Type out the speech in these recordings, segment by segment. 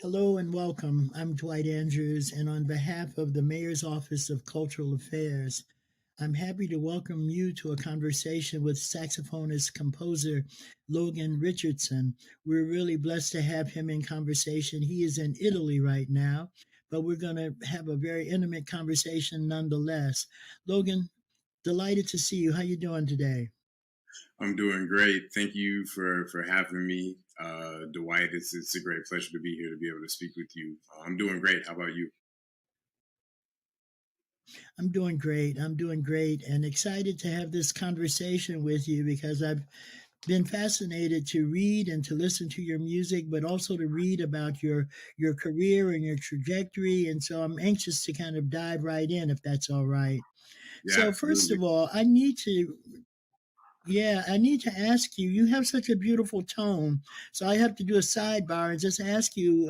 Hello and welcome. I'm Dwight Andrews, and on behalf of the Mayor's Office of Cultural Affairs, I'm happy to welcome you to a conversation with saxophonist composer Logan Richardson. We're really blessed to have him in conversation. He is in Italy right now, but we're going to have a very intimate conversation nonetheless. Logan, delighted to see you. How you doing today? I'm doing great. Thank you for having me, Dwight. It's a great pleasure to be here to be able to speak with you. I'm doing great. How about you? I'm doing great. I'm doing great and excited to have this conversation with you because I've been fascinated to read and to listen to your music, but also to read about your career and your trajectory. And so I'm anxious to kind of dive right in, if that's all right. Yeah, So first absolutely. of all, I need to ask you. You have such a beautiful tone, so I have to do a sidebar and just ask you,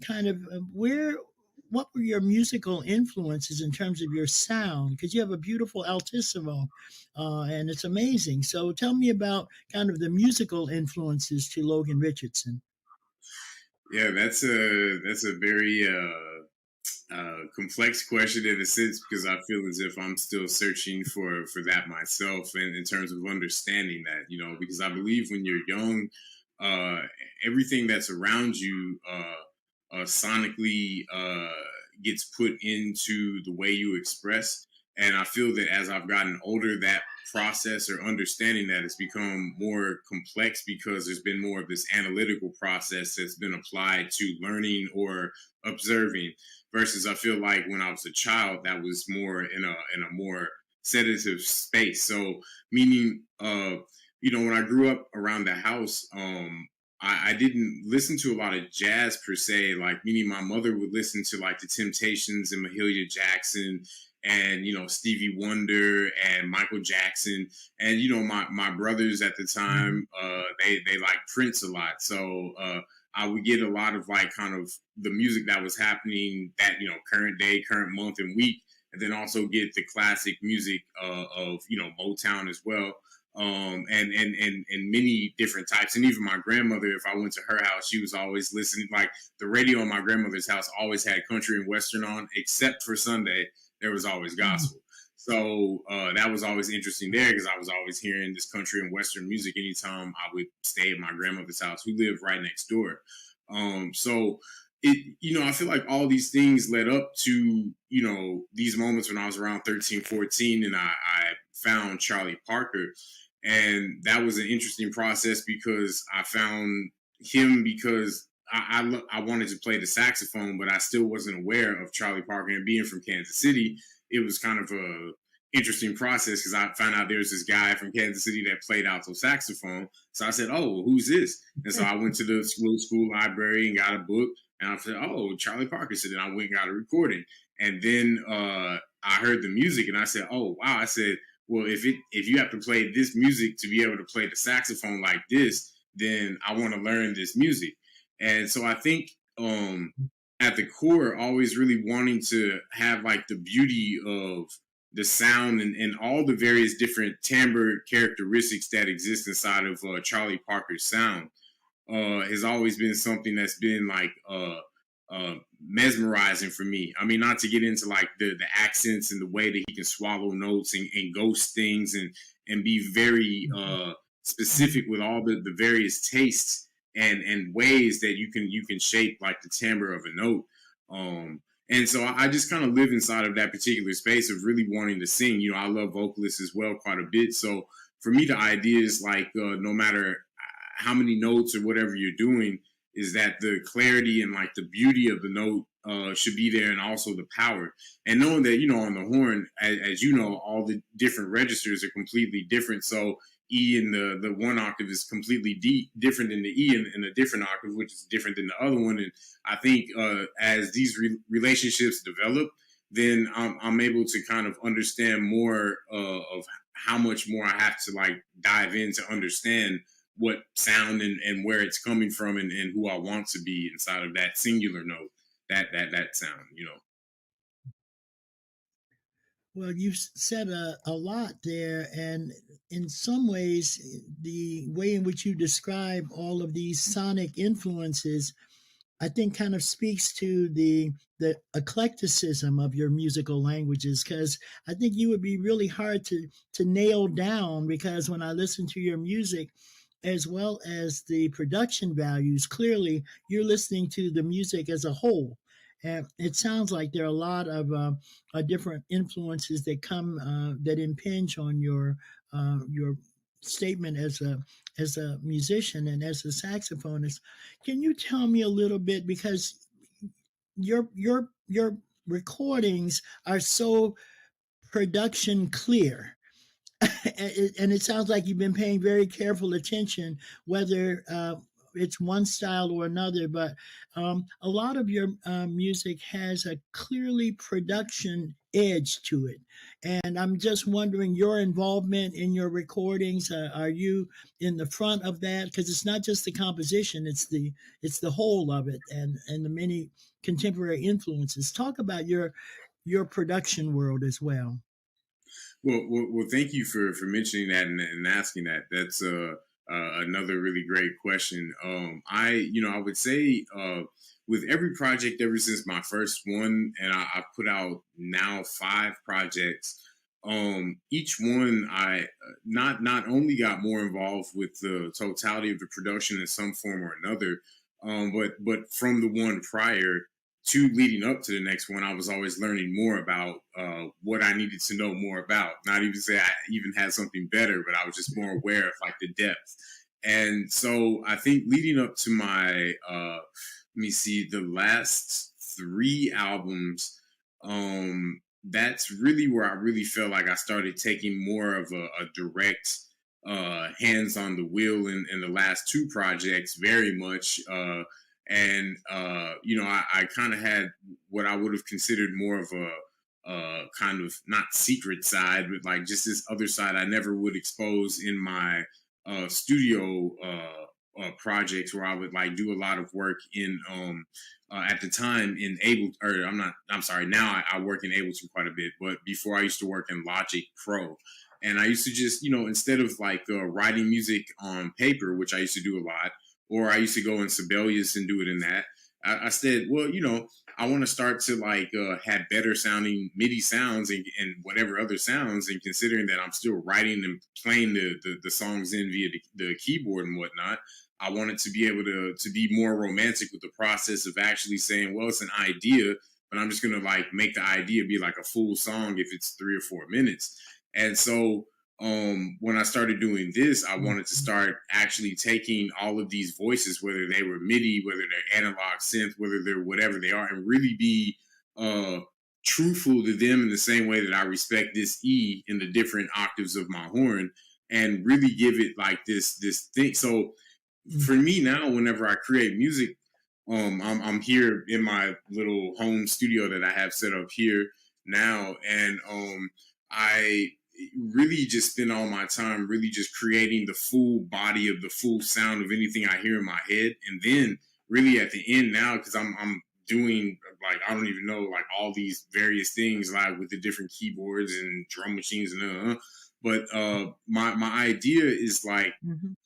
kind of what were your musical influences in terms of your sound? Because you have a beautiful altissimo, and it's amazing. So tell me about kind of the musical influences to Logan Richardson. Yeah, that's a very complex question in a sense because I feel as if I'm still searching for that myself, and in terms of understanding that, because I believe when you're young, uh, everything that's around you sonically gets put into the way you express. And I feel that as I've gotten older, that process or understanding that has become more complex because there's been more of this analytical process that's been applied to learning or observing versus I feel like when I was a child that was more in a more sedative space. So meaning when I grew up around the house, I didn't listen to a lot of jazz per se, like meaning my mother would listen to like the Temptations and Mahalia Jackson and Stevie Wonder and Michael Jackson and my brothers at the Mhm. time they like Prince a lot. So I would get a lot of like kind of the music that was happening that current day, current month and week, and then also get the classic music of Motown as well, and many different types. And even my grandmother, if I went to her house, she was always listening. Like the radio in my grandmother's house always had country and western on, except for Sunday, there was always Mhm. gospel. So that was always interesting there because I was always hearing this country and western music anytime I would stay at my grandmother's house, who lived right next door. So I feel like all these things led up to, these moments when I was around 13, 14, and I found Charlie Parker. And that was an interesting process because I found him because I wanted to play the saxophone, but I still wasn't aware of Charlie Parker. And being from Kansas City, it was kind of a interesting process because I found out there was this guy from Kansas City that played alto saxophone. So I said, "Oh, who's this?" And so I went to the school library and got a book. And I said, "Oh, Charlie Parker." So then I went and got a recording. And then I heard the music and I said, "Oh, wow." I said, well, if you have to play this music to be able to play the saxophone like this, then I want to learn this music. And so I think at the core, always really wanting to have like the beauty of the sound and all the various different timbre characteristics that exist inside of Charlie Parker's sound has always been something that's been like mesmerizing for me. I mean, not to get into like the accents and the way that he can swallow notes and ghost things and be very specific with all the various tastes and ways that you can shape like the timbre of a note. And so I just kind of live inside of that particular space of really wanting to sing. I love vocalists as well quite a bit. So for me, the idea is like no matter how many notes or whatever you're doing, is that the clarity and like the beauty of the note should be there, and also the power. And knowing that on the horn, as you know, all the different registers are completely different. So E in the one octave is completely different than the E in a different octave, which is different than the other one. And I think as these relationships develop, then I'm able to kind of understand more of how much more I have to like dive in to understand what sound and where it's coming from and who I want to be inside of that singular note, that sound. Well, you've said a lot there, and in some ways, the way in which you describe all of these sonic influences, I think kind of speaks to the eclecticism of your musical languages, because I think you would be really hard to nail down, because when I listen to your music as well as the production values, clearly you're listening to the music as a whole. And it sounds like there are a lot of different influences that come that impinge on your statement as a musician and as a saxophonist. Can you tell me a little bit, because your recordings are so production clear, and it sounds like you've been paying very careful attention, whether it's one style or another. But a lot of your music has a clearly production edge to it, and I'm just wondering your involvement in your recordings. Are you in the front of that? Because it's not just the composition; it's the whole of it, and the many contemporary influences. Talk about your production world as well. Well, thank you for mentioning that and asking that. That's another really great question. I would say with every project ever since my first one, and I put out now 5 projects. Each one I not only got more involved with the totality of the production in some form or another, but from the one prior to leading up to the next one, I was always learning more about what I needed to know more about. Not even say I even had something better, but I was just more aware of like the depth. And so I think leading up to my, let me see, the last 3 albums, that's really where I really felt like I started taking more of a direct hands on the wheel in the last 2 projects, very much. I kind of had what I would have considered more of a kind of not secret side, but like just this other side I never would expose in my studio projects, where I would like do a lot of work in at the time in I'm sorry, now I work in Ableton quite a bit, but before I used to work in Logic Pro. And I used to just, instead of like writing music on paper, which I used to do a lot, or I used to go in Sibelius and do it in that. I said, well, I want to start to like have better sounding MIDI sounds and whatever other sounds. And considering that I'm still writing and playing the songs in via the keyboard and whatnot, I wanted to be able to be more romantic with the process of actually saying, well, it's an idea, but I'm just going to like make the idea be like a full song if it's 3 or 4 minutes. And so when I started doing this, I wanted to start actually taking all of these voices, whether they were MIDI, whether they're analog synth, whether they're whatever they are, and really be truthful to them in the same way that I respect this E in the different octaves of my horn, and really give it like this thing. So for me now, whenever I create music, I'm here in my little home studio that I have set up here now, and I really just spend all my time really just creating the full body of the full sound of anything I hear in my head. And then really at the end now, because I'm doing like, I don't even know, like all these various things like with the different keyboards and drum machines and but my idea is like,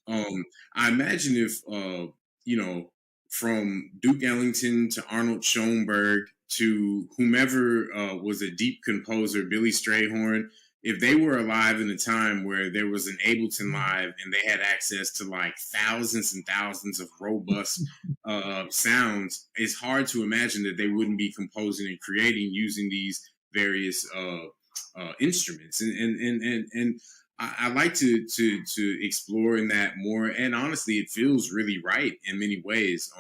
I imagine if from Duke Ellington to Arnold Schoenberg to whomever was a deep composer, Billy Strayhorn, if they were alive in a time where there was an Ableton Live and they had access to like thousands and thousands of robust sounds, it's hard to imagine that they wouldn't be composing and creating using these various instruments. And I like to explore in that more. And honestly, it feels really right in many ways.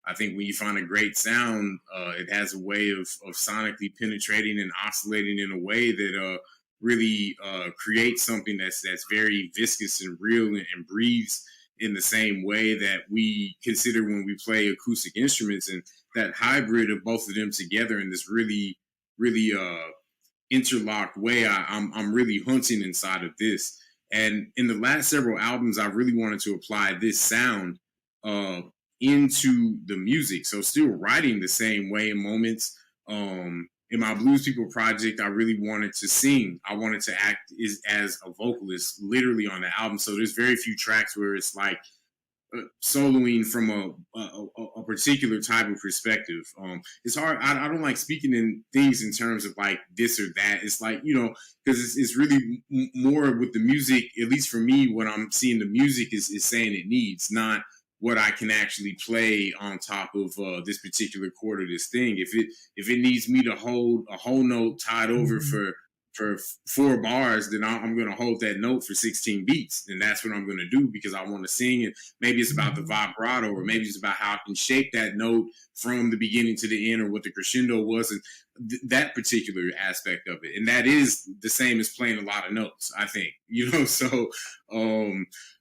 I think when you find a great sound, it has a way of sonically penetrating and oscillating in a way that really creates something that's very viscous and real and breathes in the same way that we consider when we play acoustic instruments. And that hybrid of both of them together in this really, really interlocked way, I'm really hunting inside of this. And in the last several albums, I really wanted to apply this sound into the music. So still writing the same way in moments. In my Blues People project, I really wanted to sing. I wanted to act as a vocalist literally on the album. So there's very few tracks where it's like soloing from a particular type of perspective. It's hard. I don't like speaking in things in terms of like this or that. It's like, because it's really more with the music. At least for me, what I'm seeing the music is saying it needs, not what I can actually play on top of this particular chord or this thing. If it needs me to hold a whole note tied over Mm-hmm. for 4 bars, then I'm going to hold that note for 16 beats. And that's what I'm going to do because I want to sing. And maybe it's about the Mm-hmm. vibrato, or maybe it's about how I can shape that note from the beginning to the end, or what the crescendo was, and that particular aspect of it. And that is the same as playing a lot of notes, I think, So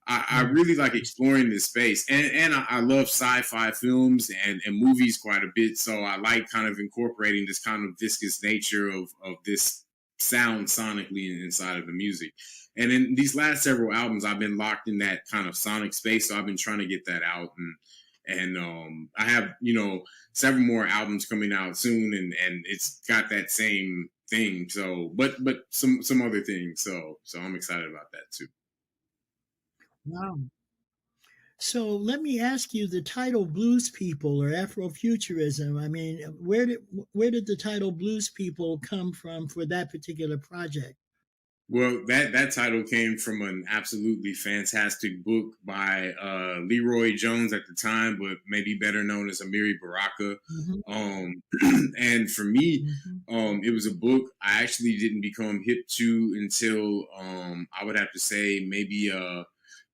I really like exploring this space. And I love sci-fi films and movies quite a bit. So I like kind of incorporating this kind of viscous nature of this sound sonically inside of the music. And in these last several albums, I've been locked in that kind of sonic space. So I've been trying to get that out, and I have several more albums coming out soon, and it's got that same thing. So, but some other things. So I'm excited about that too. Wow. So let me ask you, the title Blues People or Afrofuturism. I mean, where did the title Blues People come from for that particular project? Well, that title came from an absolutely fantastic book by Leroy Jones at the time, but maybe better known as Amiri Baraka. Mm-hmm. Um, and for me, Mm-hmm. it was a book I actually didn't become hip to until I would have to say maybe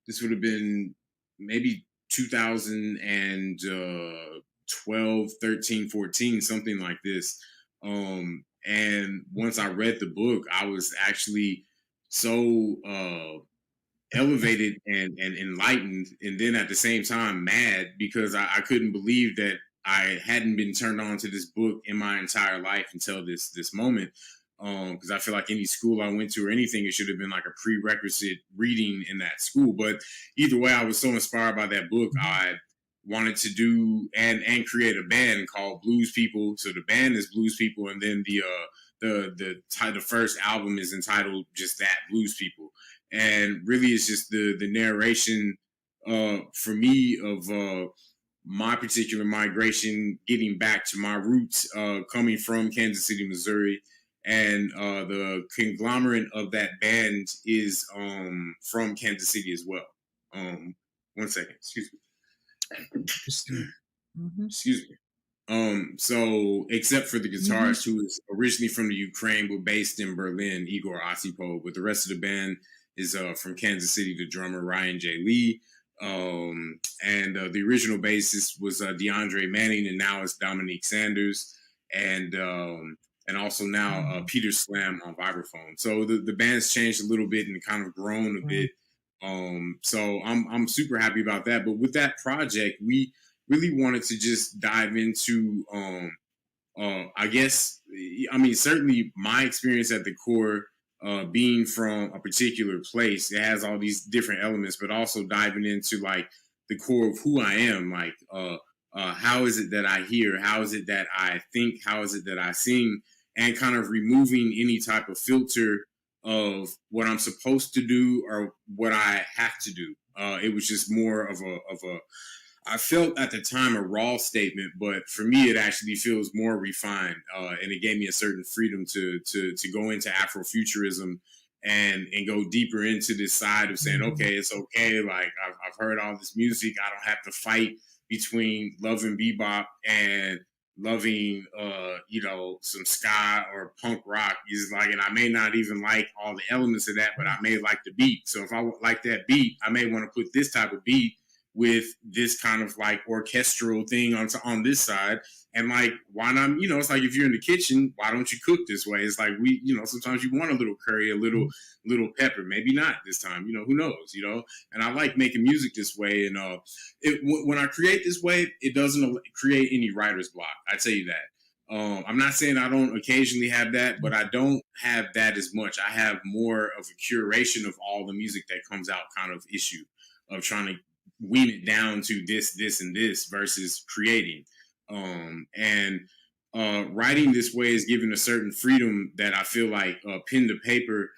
this would have been maybe 2012, 13, 14, something like this. And once I read the book, I was actually so elevated and enlightened, and then at the same time mad because I couldn't believe that I hadn't been turned on to this book in my entire life until this moment. Because I feel like any school I went to or anything, it should have been like a prerequisite reading in that school. But either way, I was so inspired by that book. Mm-hmm. I wanted to do and create a band called Blues People. So the band is Blues People, and then the first album is entitled just that, Blues People. And really it's just the narration for me of my particular migration, getting back to my roots, coming from Kansas City, Missouri. And the conglomerate of that band is from Kansas City as well. 1 second, excuse me. Interesting. Mm-hmm. Excuse me. So except for the Mm-hmm. guitarist who is originally from the Ukraine but based in Berlin, Igor Osipo, but the rest of the band is from Kansas City, the drummer Ryan J. Lee. And the original bassist was DeAndre Manning, and now it's Dominique Sanders, and also now Mm-hmm. Peter Slam on vibraphone. So the band's changed a little bit and kind of grown a Wow. bit. So I'm super happy about that. But with that project, we really wanted to just dive into I guess, I mean, certainly my experience at the core, being from a particular place, it has all these different elements, but also diving into like the core of who I am. Like, how is it that I hear? How is it that I think? How is it that I sing? And kind of removing any type of filter of what I'm supposed to do or what I have to do. It was just more of a I felt at the time a raw statement, but for me, it actually feels more refined, and it gave me a certain freedom to go into Afrofuturism and go deeper into this side of saying, Mm-hmm. okay, it's okay. Like I've heard all this music, I don't have to fight between loving bebop and loving some ska or punk rock. Is like, and I may not even like all the elements of that, but I may like the beat. So if I like that beat, I may want to put this type of beat with this kind of like orchestral thing on this side. And like, why not? It's like if you're in the kitchen, why don't you cook this way? It's like sometimes you want a little curry, a little pepper, maybe not this time. Who knows? And I like making music this way. And when I create this way, it doesn't create any writer's block. I tell you that. I'm not saying I don't occasionally have that, but I don't have that as much. I have more of a curation of all the music that comes out kind of issue of trying to wean it down to this, and this versus creating. And writing this way is given a certain freedom that I feel like pen to paper.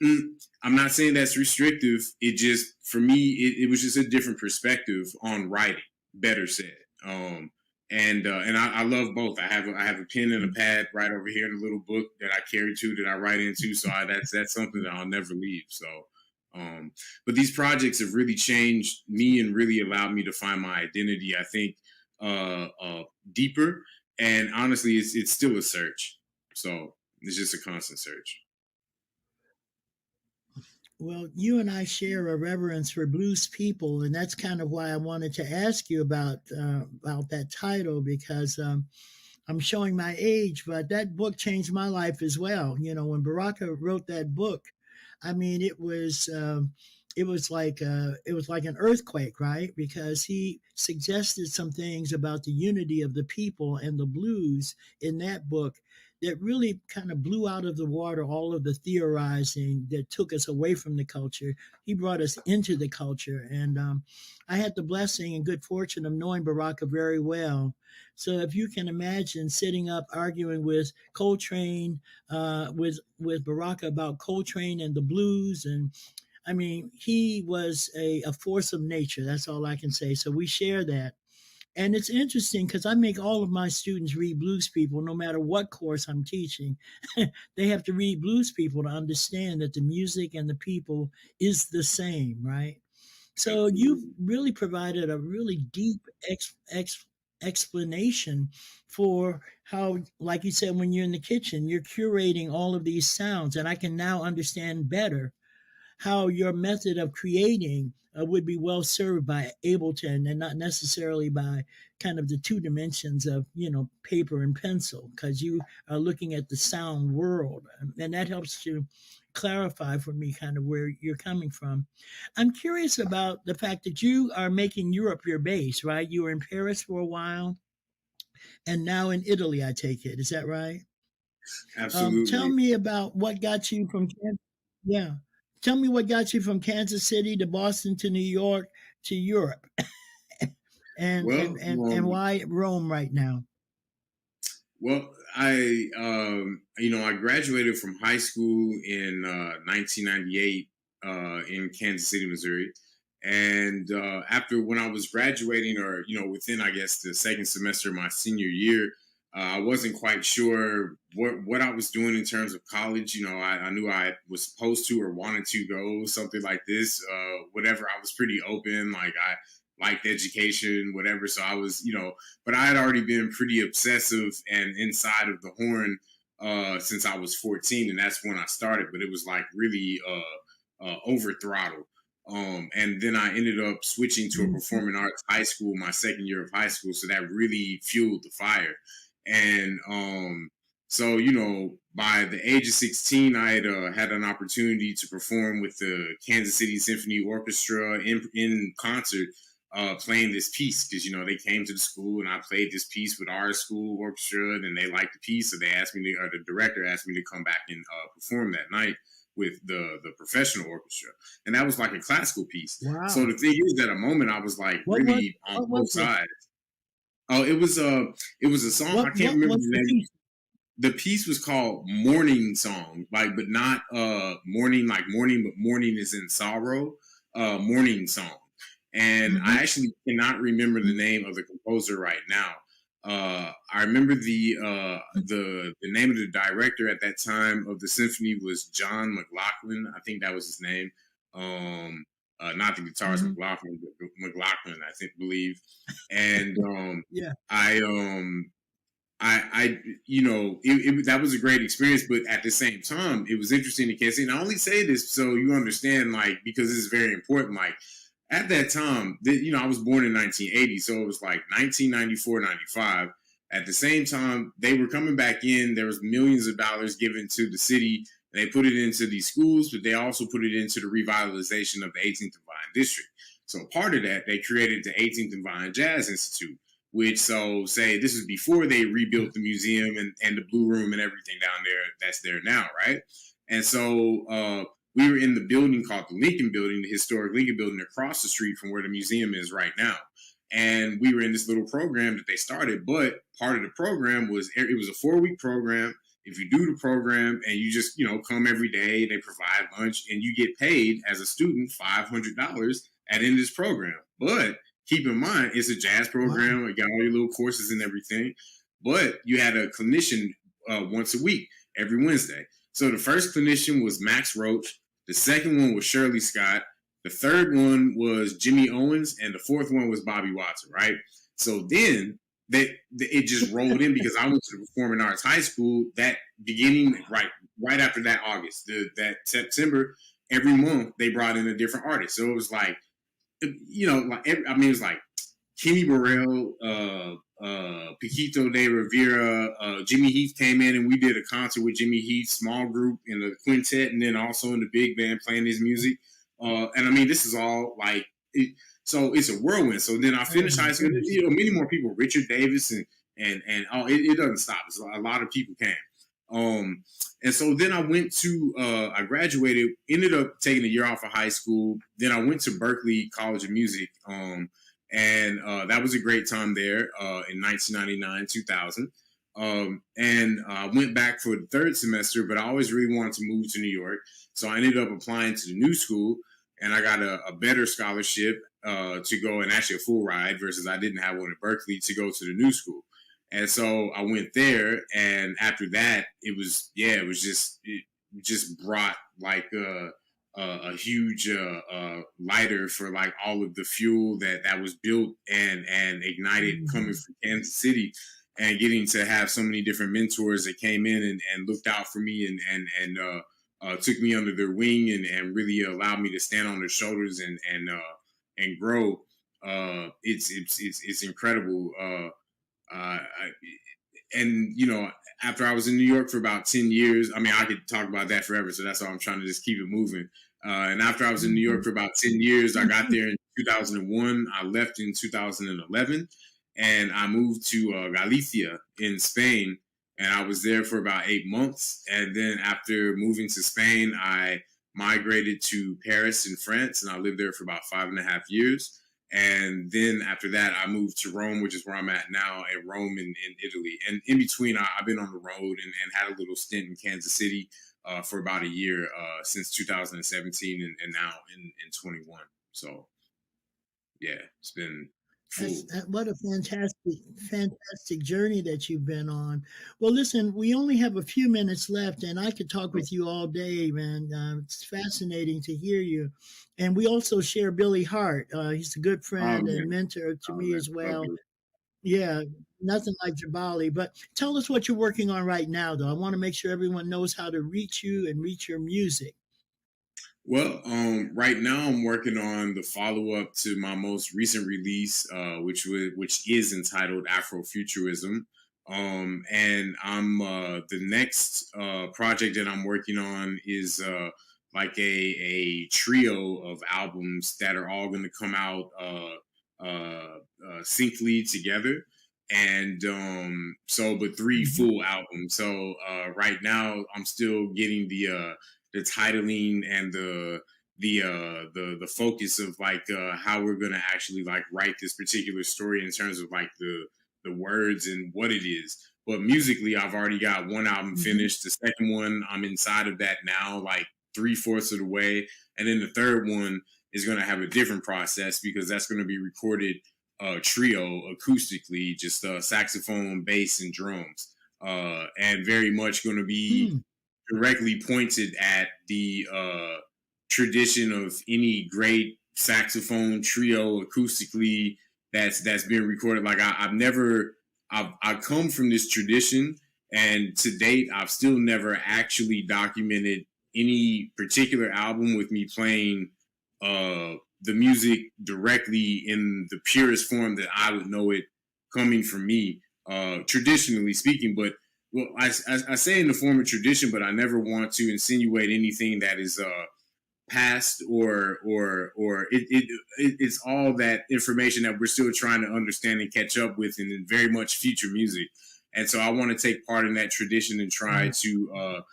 I'm not saying that's restrictive. It just, for me, it was just a different perspective on writing. Better said. And I love both. I have a pen and a pad right over here in a little book that I carry to that I write into. So that's something that I'll never leave. So, but these projects have really changed me and really allowed me to find my identity. I think deeper, and honestly, it's still a search. So it's just a constant search. Well, you and I share a reverence for blues people, and that's kind of why I wanted to ask you about that title because I'm showing my age, but that book changed my life as well. You know, when Baraka wrote that book, I mean, it was like an earthquake, right? Because he suggested some things about the unity of the people and the blues in that book that really kind of blew out of the water all of the theorizing that took us away from the culture. He brought us into the culture, and I had the blessing and good fortune of knowing Baraka very well. So if you can imagine sitting up arguing with Coltrane, with Baraka about Coltrane and the blues, and I mean, he was a force of nature. That's all I can say. So we share that. And it's interesting because I make all of my students read Blues People, no matter what course I'm teaching. They have to read Blues People to understand that the music and the people is the same, right? So you've really provided a really deep explanation for how, like you said, when you're in the kitchen, you're curating all of these sounds, and I can now understand better how your method of creating would be well served by Ableton and not necessarily by kind of the two dimensions of, you know, paper and pencil, because you are looking at the sound world. And that helps to clarify for me kind of where you're coming from. I'm curious about the fact that you are making Europe your base, right? You were in Paris for a while and now in Italy, I take it. Is that right? Tell Absolutely. me about what got you from yeah. Tell me what got you from Kansas City to Boston to New York to Europe, Well, and why Rome right now? well, I graduated from high school in 1998 in Kansas City, Missouri, and after when I was graduating, or within I guess the second semester of my senior year, I wasn't quite sure what I was doing in terms of college. I knew I was supposed to or wanted to go something like this, whatever. I was pretty open, like I liked education, whatever. So I was, but I had already been pretty obsessive and inside of the horn since I was 14, and that's when I started. But it was like really over throttle. And then I ended up switching to a Mhm. performing arts high school my second year of high school, so that really fueled the fire. And so by the age of 16, I had an opportunity to perform with the Kansas City Symphony Orchestra in concert, playing this piece because they came to the school and I played this piece with our school orchestra and they liked the piece, so they asked me to, or the director asked me to come back and perform that night with the professional orchestra, and that was like a classical piece. So Wow. the thing is, at a moment, I was like really on What was both it? sides. Oh, it was a song, I can't What remember was the the name. piece? The piece was called Morning Song, like, but not morning like morning, but morning is in sorrow. Morning Song, and I Hmm. actually cannot remember the name of the composer right now. I remember the name of the director at that time of the symphony was John McLaughlin. I think that was his name. Not the guitarist Hmm. McLaughlin, but McLaughlin, I think, believe. And Yeah. I that was a great experience, but at the same time, it was interesting to Casey. And I only say this so you understand, like, because this is very important. Like, at that time, I was born in 1980, so it was like 1994, 95. At the same time, they were coming back in. There was millions of dollars given to the city. They put it into these schools, but they also put it into the revitalization of the 18th and Vine district. So part of that, they created the 18th and Vine Jazz Institute, which, so say this is before they rebuilt the museum and the Blue Room and everything down there that's there now, right? And so we were in the building called the Lincoln Building, the historic Lincoln Building across the street from where the museum is right now. And we were in this little program that they started, but part of the program was, it was a 4-week program. if you do the program and you just, come every day, they provide lunch and you get paid as a student $500 at the end of this program. But keep in mind, it's a jazz program. You got all your little courses and everything. But you had a clinician once a week, every Wednesday. So the first clinician was Max Roach. The second one was Shirley Scott. The third one was Jimmy Owens. And the fourth one was Bobby Watson, right? So then it just rolled in because I went to the Performing Arts High School that beginning right after that August, that September, every month they brought in a different artist. So it was like, it was like Kenny Burrell, Paquito de Rivera, Jimmy Heath came in and we did a concert with Jimmy Heath, small group in the quintet, and then also in the big band playing his music. This is all like it. So it's a whirlwind. So then I finished high school. Many more people, Richard Davis, and it doesn't stop. So a lot of people came. And so then I went to, I graduated, ended up taking a year off of high school. Then I went to Berklee College of Music. And that was a great time there in 1999, 2000. And I went back for the third semester, but I always really wanted to move to New York. So I ended up applying to the new school, and I got a better scholarship to go, and actually a full ride versus I didn't have one at Berklee to go to the new school. And so I went there, and after that, it just brought like a huge lighter for like all of the fuel that was built and ignited coming from Kansas City, and getting to have so many different mentors that came in and looked out for me and took me under their wing and really allowed me to stand on their shoulders and grow. It's incredible. After I was in New York for about 10 years, I could talk about that forever. So that's why I'm trying to just keep it moving. And after I was in New York for about 10 years, I got there in 2001. I left in 2011, and I moved to Galicia in Spain. And I was there for about 8 months. And then after moving to Spain, I migrated to Paris in France, and I lived there for about 5.5 years. And then after that, I moved to Rome, which is where I'm at now, at Rome in Italy. And in between, I've been on the road and had a little stint in Kansas City for about a year since 2017 and now in 21. So, yeah, it's been full. What a fantastic journey that you've been on. Well, listen, we only have a few minutes left, and I could talk with you all day, man. It's fascinating to hear you. And we also share Billy Hart. He's a good friend and mentor to me as well. Yeah, nothing like Jabali. But tell us what you're working on right now, though. I want to make sure everyone knows how to reach you and reach your music. Well, right now I'm working on the follow-up to my most recent release, which is entitled Afrofuturism. And I'm the next project that I'm working on is like a trio of albums that are all going to come out syncly together. And but 3 full albums. So right now I'm still getting the titling and the focus of like how we're gonna actually like write this particular story in terms of like the words and what it is. But musically, I've already got one album finished. The second one, I'm inside of that now, like 3/4 of the way, and then the third one is gonna have a different process because that's gonna be recorded trio acoustically, just saxophone, bass, and drums, and very much going to be directly pointed at the tradition of any great saxophone trio acoustically that's been recorded. Like I've come from this tradition, and to date I've still never actually documented any particular album with me playing the music directly in the purest form that I would know it coming from me, traditionally speaking. But well, I say in the form of tradition, but I never want to insinuate anything that is past or it's all that information that we're still trying to understand and catch up with, and very much future music. And so I want to take part in that tradition and try to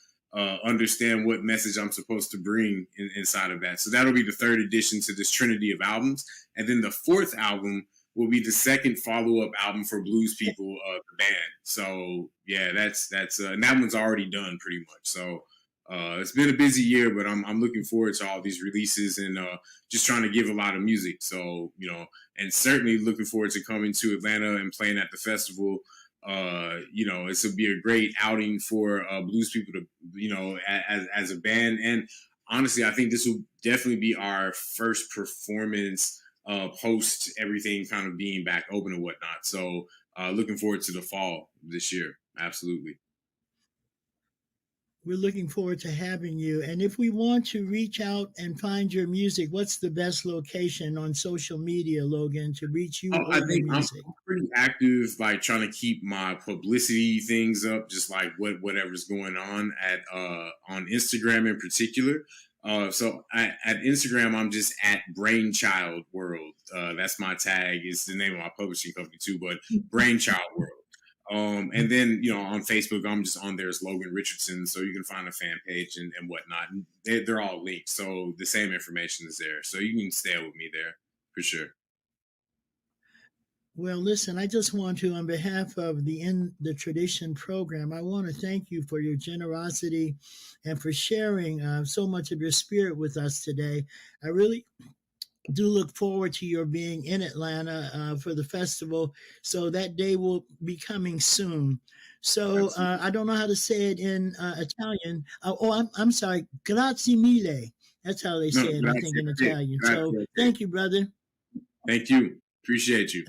understand what message I'm supposed to bring inside of that. So that'll be the third edition to this trinity of albums. And then the fourth album will be the second follow up album for Blues People, the band. So yeah, that's and that one's already done pretty much. So it's been a busy year, but I'm looking forward to all these releases and just trying to give a lot of music. So and certainly looking forward to coming to Atlanta and playing at the festival. This will be a great outing for Blues People to, as a band. And honestly, I think this will definitely be our first performance post everything kind of being back open and whatnot. So looking forward to the fall this year. Absolutely. We're looking forward to having you. And if we want to reach out and find your music, what's the best location on social media, Logan, to reach you I or your think I'm music? pretty active, like trying to keep my publicity things up, just like whatever's going on on Instagram in particular. At Instagram, I'm just at Brainchild World. That's my tag. It's the name of my publishing company too, but Brainchild World. And then on Facebook, I'm just on there as Logan Richardson, so you can find a fan page and whatnot. And they're all linked, so the same information is there, so you can stay with me there for sure. Well, listen, I just want to, on behalf of the In the Tradition program, I want to thank you for your generosity and for sharing so much of your spirit with us today. I really do look forward to your being in Atlanta for the festival. So that day will be coming soon. So Absolutely. I don't know how to say it in Italian. I'm sorry. Grazie mille. That's how they No, say it, I think, grazie in a te. Italian. Grazie So a te. thank you, brother. Thank you. Appreciate you.